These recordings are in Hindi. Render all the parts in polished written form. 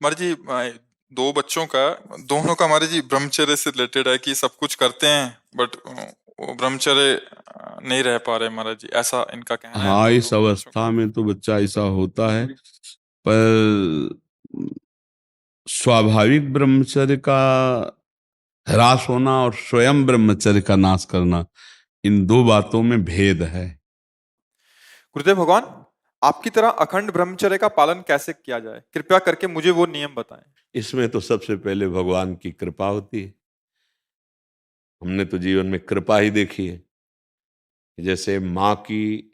हमारे जी दो बच्चों का, दोनों का हमारे जी ब्रह्मचर्य से रिलेटेड है कि सब कुछ करते हैं बट वो ब्रह्मचर्य नहीं रह पा रहे महाराज जी, ऐसा इनका कहना है हाँ, दोनों इस बच्चों अवस्था का। में तो बच्चा ऐसा होता है। पर स्वाभाविक ब्रह्मचर्य का ह्रास होना और स्वयं ब्रह्मचर्य का नाश करना, इन दो बातों में भेद है। गुरुदेव भगवान, आपकी तरह अखंड ब्रह्मचर्य का पालन कैसे किया जाए, कृपया करके मुझे वो नियम बताएं। इसमें तो सबसे पहले भगवान की कृपा होती है। हमने तो जीवन में कृपा ही देखी है। जैसे माँ की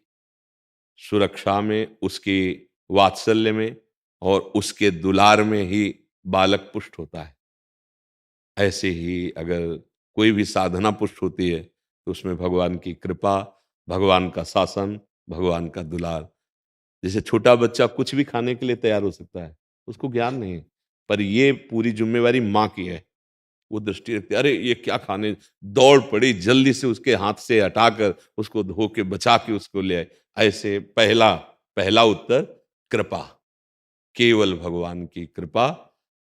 सुरक्षा में, उसकी वात्सल्य में और उसके दुलार में ही बालक पुष्ट होता है, ऐसे ही अगर कोई भी साधना पुष्ट होती है तो उसमें भगवान की कृपा, भगवान का शासन, भगवान का दुलार। जैसे छोटा बच्चा कुछ भी खाने के लिए तैयार हो सकता है, उसको ज्ञान नहीं है, पर ये पूरी जिम्मेवारी माँ की है। वो दृष्टि रखती है, अरे ये क्या खाने, दौड़ पड़ी, जल्दी से उसके हाथ से हटाकर उसको धो के बचा के उसको ले आए। ऐसे पहला पहला उत्तर कृपा, केवल भगवान की कृपा,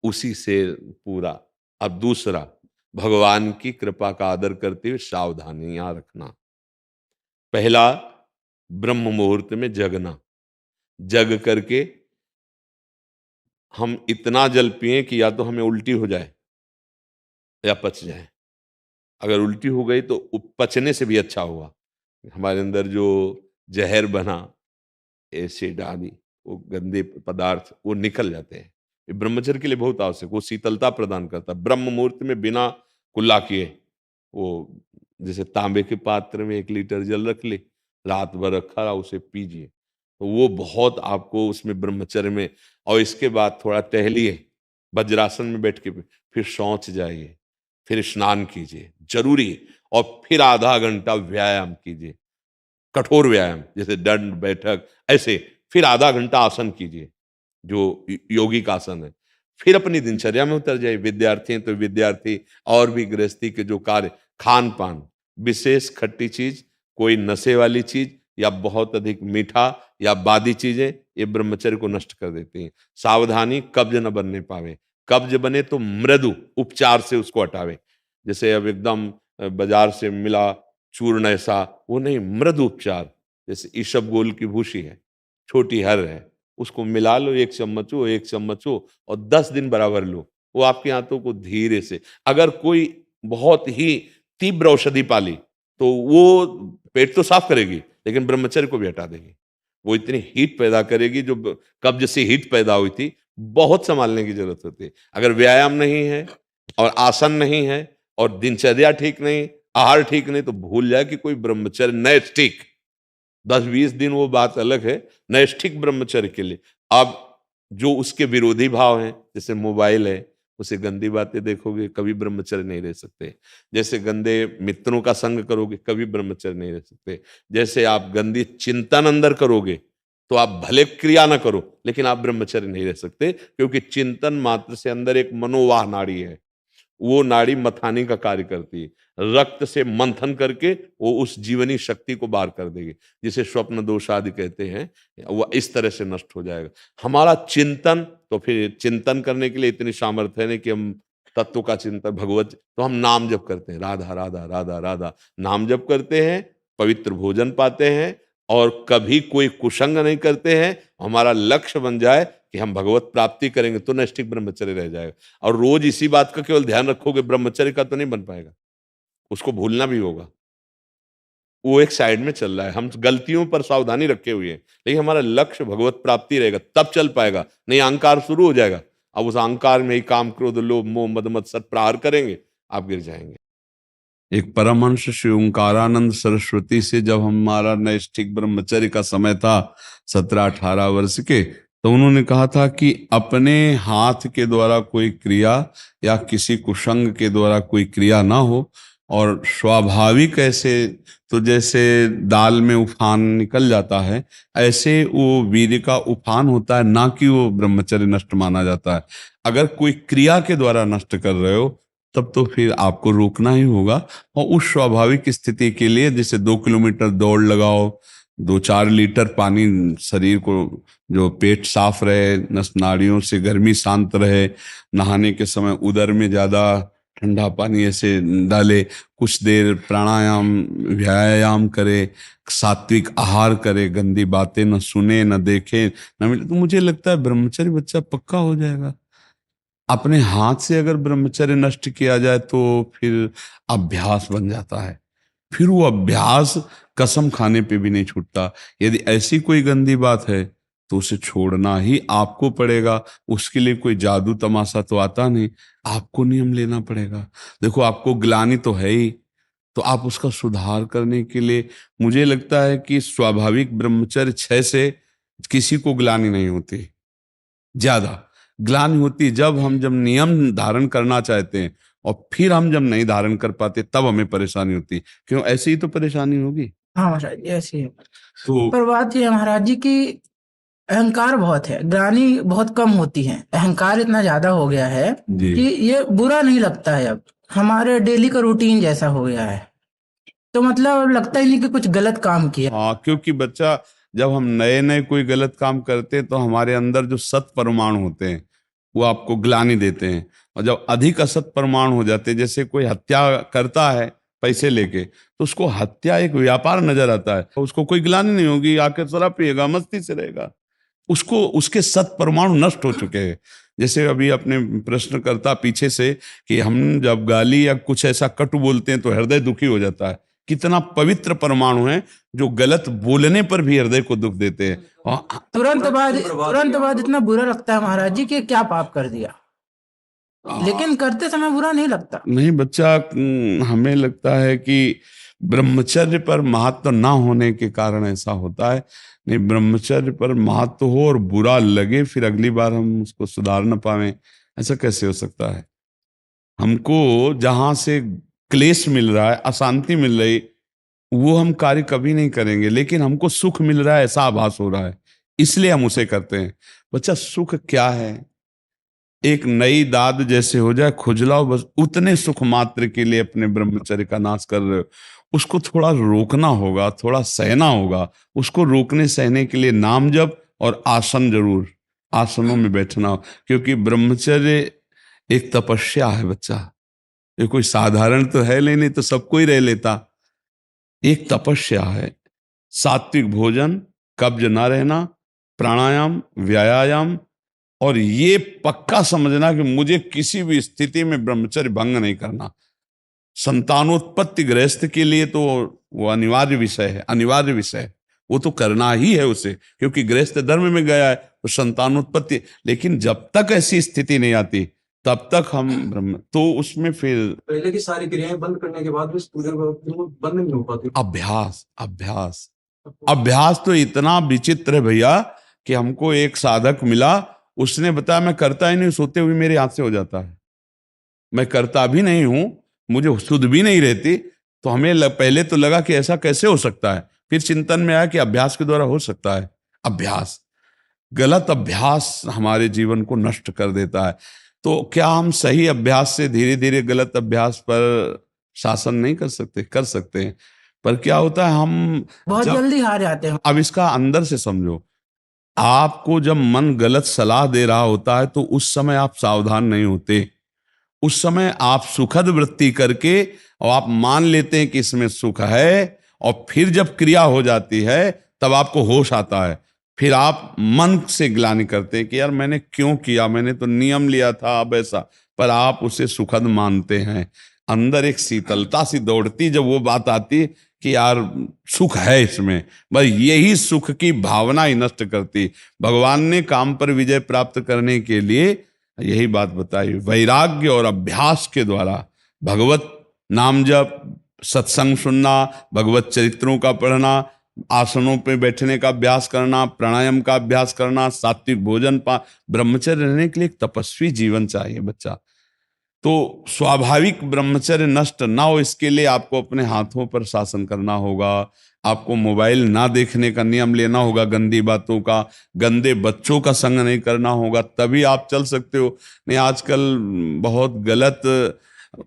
उसी से पूरा। अब दूसरा, भगवान की कृपा का आदर करते हुए सावधानियां रखना। पहला, ब्रह्म मुहूर्त में जगना। जग करके हम इतना जल पिए कि या तो हमें उल्टी हो जाए या पच जाए। अगर उल्टी हो गई तो पचने से भी अच्छा हुआ, हमारे अंदर जो जहर बना, एसिड आदि, वो गंदे पदार्थ वो निकल जाते हैं। ये ब्रह्मचर्य के लिए बहुत आवश्यक, वो शीतलता प्रदान करता है। ब्रह्म मुहूर्त में बिना कुल्ला किए, वो जैसे तांबे के पात्र में 1 लीटर जल रख ले, रात भर रखा रहा, उसे पीजिए, तो वो बहुत आपको उसमें ब्रह्मचर्य में। और इसके बाद थोड़ा टहलिए, वज्रासन में बैठ के, फिर शौच जाइए, फिर स्नान कीजिए जरूरी, और फिर आधा घंटा व्यायाम कीजिए, कठोर व्यायाम जैसे दंड बैठक, ऐसे फिर आधा घंटा आसन कीजिए जो योगिक आसन है। फिर अपनी दिनचर्या में उतर जाइए। विद्यार्थी हैं तो विद्यार्थी, और भी गृहस्थी के जो कार्य, खान पान, विशेष खट्टी चीज, कोई नशे वाली चीज या बहुत अधिक मीठा या बादी चीजें, ये ब्रह्मचर्य को नष्ट कर देती हैं। सावधानी, कब्ज न बनने पावे। कब्ज बने तो मृदु उपचार से उसको हटावे। जैसे अब एकदम बाजार से मिला चूर्ण ऐसा, वो नहीं, मृदु उपचार। जैसे ईसबगोल की भूसी है, छोटी हर है, उसको मिला लो, 1 चम्मच हो, 1 चम्मच हो, और 10 दिन बराबर लो। वो आपके हाथों को धीरे से, अगर कोई बहुत ही तीव्र औषधि पाली तो वो पेट तो साफ करेगी लेकिन ब्रह्मचर्य को भी हटा देगी। वो इतनी हीट पैदा करेगी, जो कब्ज से हीट पैदा हुई थी, बहुत संभालने की जरूरत होती है। अगर व्यायाम नहीं है और आसन नहीं है और दिनचर्या ठीक नहीं, आहार ठीक नहीं, तो भूल जाए कि कोई ब्रह्मचर्य नैष्ठिक, 10-20 दिन वो बात अलग है, नैष्ठिक ब्रह्मचर्य के लिए। अब जो उसके विरोधी भाव हैं, जैसे मोबाइल है, उसे गंदी बातें देखोगे, कभी ब्रह्मचर्य नहीं रह सकते। जैसे गंदे मित्रों का संग करोगे, कभी ब्रह्मचर्य नहीं रह सकते। जैसे आप गंदी चिंतन अंदर करोगे, तो आप भले क्रिया ना करो लेकिन आप ब्रह्मचर्य नहीं रह सकते, क्योंकि चिंतन मात्र से अंदर एक मनोवाह नाड़ी है, वो नाड़ी मथाने का कार्य करती है, रक्त से मंथन करके वो उस जीवनी शक्ति को बाहर कर देगी, जिसे स्वप्न दोष आदि कहते हैं। वो इस तरह से नष्ट हो जाएगा हमारा चिंतन। तो फिर चिंतन करने के लिए इतनी सामर्थ्य है नहीं कि हम तत्व का चिंतन, भगवत, तो हम नाम जप करते हैं, राधा राधा राधा राधा, नाम जप करते हैं, पवित्र भोजन पाते हैं, और कभी कोई कुसंग नहीं करते हैं। हमारा लक्ष्य बन जाए कि हम भगवत प्राप्ति करेंगे, तो नैष्ठिक ब्रह्मचर्य रह जाएगा। और रोज इसी बात का केवल ध्यान रखोगे, ब्रह्मचर्य का तो नहीं बन पाएगा, उसको भूलना भी होगा। वो एक साइड में चल रहा है, हम गलतियों पर सावधानी रखे हुए हैं, लेकिन हमारा लक्ष्य भगवत प्राप्ति रहेगा, तब चल पाएगा, नहीं अहंकार शुरू हो जाएगा। अब उस अहंकार में ही काम, क्रोध, लोभ, मोह, मद मत्सर प्रहार करेंगे, आप गिर जाएंगे। एक परमहंस श्री ओंकारानंद सरस्वती से जब हमारा नैष्ठिक ब्रह्मचर्य का समय था, 17-18 वर्ष के, तो उन्होंने कहा था कि अपने हाथ के द्वारा कोई क्रिया या किसी कुसंग के द्वारा कोई क्रिया ना हो, और स्वाभाविक ऐसे, तो जैसे दाल में उफान निकल जाता है, ऐसे वो वीर्य का उफान होता है, ना कि वो ब्रह्मचर्य नष्ट माना जाता है। अगर कोई क्रिया के द्वारा नष्ट कर रहे हो, तब तो फिर आपको रोकना ही होगा। और उस स्वाभाविक स्थिति के लिए, जैसे 2 किलोमीटर दौड़ लगाओ 2-4 लीटर पानी शरीर को, जो पेट साफ रहे, नस नाड़ियों से गर्मी शांत रहे, नहाने के समय उदर में ज़्यादा ठंडा पानी ऐसे डाले, कुछ देर प्राणायाम व्यायाम करे, सात्विक आहार करे, गंदी बातें न सुने न देखे न मिले, तो मुझे लगता है ब्रह्मचर्य बच्चा पक्का हो जाएगा। अपने हाथ से अगर ब्रह्मचर्य नष्ट किया जाए तो फिर अभ्यास बन जाता है, फिर वो अभ्यास कसम खाने पे भी नहीं छूटता। यदि ऐसी कोई गंदी बात है तो उसे छोड़ना ही आपको पड़ेगा। उसके लिए कोई जादू तमाशा तो आता नहीं, आपको नियम लेना पड़ेगा। देखो, आपको ग्लानि तो है ही, तो आप उसका सुधार करने के लिए, मुझे लगता है कि स्वाभाविक ब्रह्मचर्य 6 से किसी को ग्लानि नहीं होती। ज्यादा ग्लानि होती जब नियम धारण करना चाहते हैं और फिर हम जब नहीं धारण कर पाते, तब हमें परेशानी होती। क्यों? ऐसी ही तो परेशानी होगी। हाँ महाराज जी, ऐसी है। तो पर बात ये है महाराज जी की अहंकार बहुत है, ग्लानि बहुत कम होती है। अहंकार इतना ज्यादा हो गया है जी, कि ये बुरा नहीं लगता है, अब हमारे डेली का रूटीन जैसा हो गया है, तो मतलब लगता ही नहीं कि कुछ गलत काम किया। हाँ, क्योंकि बच्चा, जब हम नए नए कोई गलत काम करते हैं तो हमारे अंदर जो सत परमाणु होते हैं वो आपको ग्लानि देते हैं, और जब अधिक असत परमाणु हो जाते हैं, जैसे कोई हत्या करता है पैसे लेके, तो उसको हत्या एक व्यापार नजर आता है, उसको कोई ग्लानि नहीं होगी, आके शराब पिएगा, मस्ती से रहेगा। उसको उसके सत परमाणु नष्ट हो चुके हैं। जैसे अभी अपने प्रश्न करता पीछे से कि हम जब गाली या कुछ ऐसा कटु बोलते हैं तो हृदय दुखी हो जाता है। कितना पवित्र परमाणु है जो गलत बोलने पर भी हृदय को दुख देते हैं। और तुरंत बाद इतना बुरा लगता है महाराज जी कि क्या पाप कर दिया, लेकिन करते समय बुरा नहीं लगता। नहीं बच्चा, हमें लगता है कि ब्रह्मचर्य पर महत्व ना होने के कारण ऐसा होता है। नहीं, ब्रह्मचर्य पर महत्व हो और बुरा लगे, फिर अगली बार हम उसको सुधार न पाए, ऐसा कैसे हो सकता है? हमको जहां से क्लेश मिल रहा है, अशांति मिल रही, वो हम कार्य कभी नहीं करेंगे, लेकिन हमको सुख मिल रहा है ऐसा आभास हो रहा है, इसलिए हम उसे करते हैं। बच्चा, सुख क्या है? एक नई दाद जैसे हो जाए, खुजलाओ, बस उतने सुख मात्र के लिए अपने ब्रह्मचर्य का नाश कर रहे हो। उसको थोड़ा रोकना होगा, थोड़ा सहना होगा। उसको रोकने सहने के लिए नाम जप और आसन, जरूर आसनों में बैठना हो, क्योंकि ब्रह्मचर्य एक तपस्या है बच्चा। ये कोई साधारण तो है नहीं तो सबको ही रह लेता। एक तपस्या है। सात्विक भोजन, कब्ज ना रहना, प्राणायाम व्यायाम, और ये पक्का समझना कि मुझे किसी भी स्थिति में ब्रह्मचर्य भंग नहीं करना। संतानोत्पत्ति गृहस्थ के लिए तो वो अनिवार्य विषय है, अनिवार्य विषय है, वो तो करना ही है उसे, क्योंकि गृहस्थ धर्म में गया है तो संतानोत्पत्ति। लेकिन जब तक ऐसी स्थिति नहीं आती तब तक हम ब्रह्म, तो उसमें फिर पहले की सारी क्रियाएं बंद करने के बाद भी पूजा बंद नहीं हो पाती। अभ्यास अभ्यास अभ्यास तो इतना विचित्र है भैया कि हमको एक साधक मिला, उसने बताया मैं करता ही नहीं, सोते हुए मेरे हाथ से हो जाता है, मैं करता भी नहीं हूं, मुझे सुध भी नहीं रहती। तो हमें पहले तो लगा कि ऐसा कैसे हो सकता है, फिर चिंतन में आया कि अभ्यास के द्वारा हो सकता है। अभ्यास, गलत अभ्यास हमारे जीवन को नष्ट कर देता है। तो क्या हम सही अभ्यास से धीरे धीरे गलत अभ्यास पर शासन नहीं कर सकते? कर सकते हैं, पर क्या होता है, हम बहुत जब, जल्दी हार जाते हैं। अब इसका अंदर से समझो, आपको जब मन गलत सलाह दे रहा होता है तो उस समय आप सावधान नहीं होते। उस समय आप सुखद वृत्ति करके और आप मान लेते हैं कि इसमें सुख है, और फिर जब क्रिया हो जाती है तब आपको होश आता है। फिर आप मन से ग्लानि करते हैं कि यार मैंने क्यों किया, मैंने तो नियम लिया था, अब ऐसा, पर आप उसे सुखद मानते हैं। अंदर एक शीतलता सी दौड़ती जब वो बात आती कि यार सुख है इसमें, बस यही सुख की भावना ही नष्ट करती। भगवान ने काम पर विजय प्राप्त करने के लिए यही बात बताई, वैराग्य और अभ्यास के द्वारा भगवत नाम जप, सत्संग सुनना, भगवत चरित्रों का पढ़ना, आसनों पे बैठने का अभ्यास करना, प्राणायाम का अभ्यास करना, सात्विक भोजन ब्रह्मचर्य रहने के लिए एक तपस्वी जीवन चाहिए बच्चा। तो स्वाभाविक ब्रह्मचर्य नष्ट ना हो, इसके लिए आपको अपने हाथों पर शासन करना होगा। आपको मोबाइल ना देखने का नियम लेना होगा, गंदी बातों का, गंदे बच्चों का संग नहीं करना होगा, तभी आप चल सकते हो। नहीं, आजकल बहुत गलत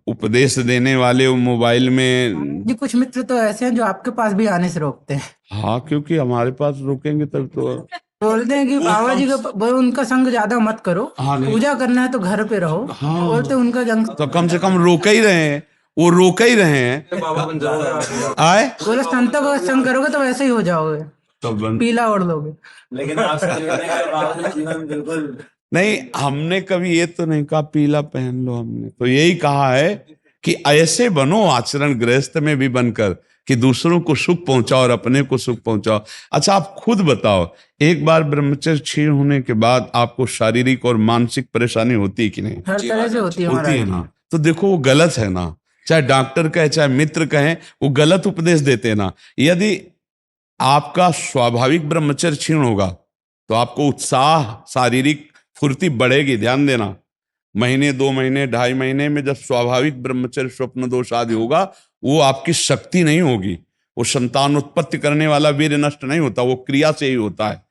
उपदेश देने वाले वो मोबाइल में। जी कुछ मित्र तो ऐसे हैं जो आपके पास भी आने से रोकते हैं। हाँ, क्योंकि हमारे पास रुकेंगे तब तो। बोलते हैं कि बाबा जी का उनका संग ज्यादा मत करो, हाँ, नहीं। पूजा करना है तो घर पे रहो। हाँ। बोलते हैं उनका जंग तो कम से कम रोक ही रहे हैं, वो रोक ही रहे हैं। बाबा बन जाओगे आए बोले संतों का संग करोगे तो वैसे ही हो जाओगे, तो पीला ओढ़ लोगे। लेकिन आपसे मिलने के बाद में जीवन बिल्कुल नहीं, हमने कभी ये तो नहीं कहा पीला पहन लो, हमने तो यही कहा है कि ऐसे बनो आचरण गृहस्थ में भी बनकर कि दूसरों को सुख पहुंचाओ और अपने को सुख पहुंचाओ। अच्छा, आप खुद बताओ, एक बार ब्रह्मचर्य क्षीण होने के बाद आपको शारीरिक और मानसिक परेशानी होती है कि नहीं? हर तरह से होती है होती है महाराज। ना। तो देखो वो गलत है ना, चाहे डॉक्टर कहे चाहे मित्र कहें, वो गलत उपदेश देते हैं ना। यदि आपका स्वाभाविक ब्रह्मचर्य क्षीण होगा तो आपको उत्साह, शारीरिक फुर्ती बढ़ेगी। ध्यान देना, महीने 2 महीने 2.5 महीने में जब स्वाभाविक ब्रह्मचर्य स्वप्न दोष आदि होगा, वो आपकी शक्ति नहीं होगी, वो संतान उत्पत्ति करने वाला वीर्य नष्ट नहीं होता, वो क्रिया से ही होता है।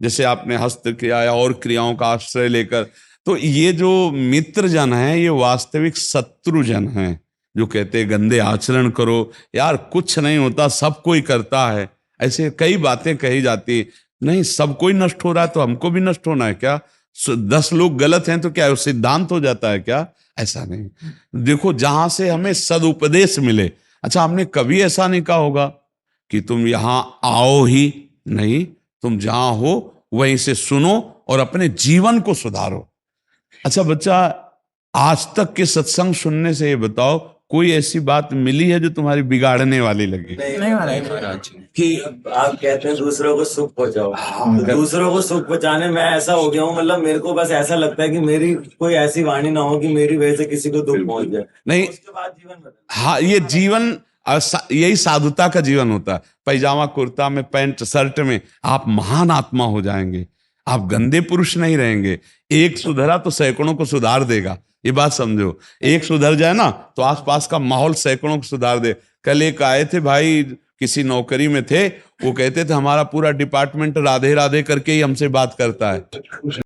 जैसे आपने हस्त क्रिया या और क्रियाओं का आश्रय लेकर। तो ये जो मित्र जन है ये वास्तविक शत्रु जन है, जो कहते हैं गंदे आचरण करो। यार कुछ नहीं होता, सब कोई करता है। ऐसे कई बातें कही जाती, नहीं सब कोई नष्ट हो रहा है तो हमको भी नष्ट होना है क्या? 10 लोग गलत हैं तो क्या वो सिद्धांत हो जाता है क्या? ऐसा नहीं। देखो, जहां से हमें सदुपदेश मिले। अच्छा, हमने कभी ऐसा नहीं कहा होगा कि तुम यहां आओ ही नहीं, तुम जहां हो वहीं से सुनो और अपने जीवन को सुधारो। अच्छा बच्चा, आज तक के सत्संग सुनने से ये बताओ, कोई ऐसी बात मिली है जो तुम्हारी बिगाड़ने वाली लगी? नहीं महाराज। कि आप कहते हैं दूसरों को सुख पहुंचाओ। तो दूसरों को सुख पहुंचाने में ऐसा हो गया हूँ, मतलब मेरे को बस ऐसा लगता है कि मेरी कोई ऐसी वाणी ना हो कि मेरी वजह से किसी को दुख पहुंच जाए। नहीं, उसके बाद जीवन बदल। हाँ, ये जीवन यही साधुता का जीवन होता है। पैजामा कुर्ता में, पैंट शर्ट में आप महान आत्मा हो जाएंगे, आप गंदे पुरुष नहीं रहेंगे। एक सुधरा तो सैकड़ों को सुधार देगा, ये बात समझो। एक सुधर जाए ना तो आसपास का माहौल सैकड़ों को सुधार दे। कल एक आए थे भाई, किसी नौकरी में थे, वो कहते थे हमारा पूरा डिपार्टमेंट राधे राधे करके ही हमसे बात करता है।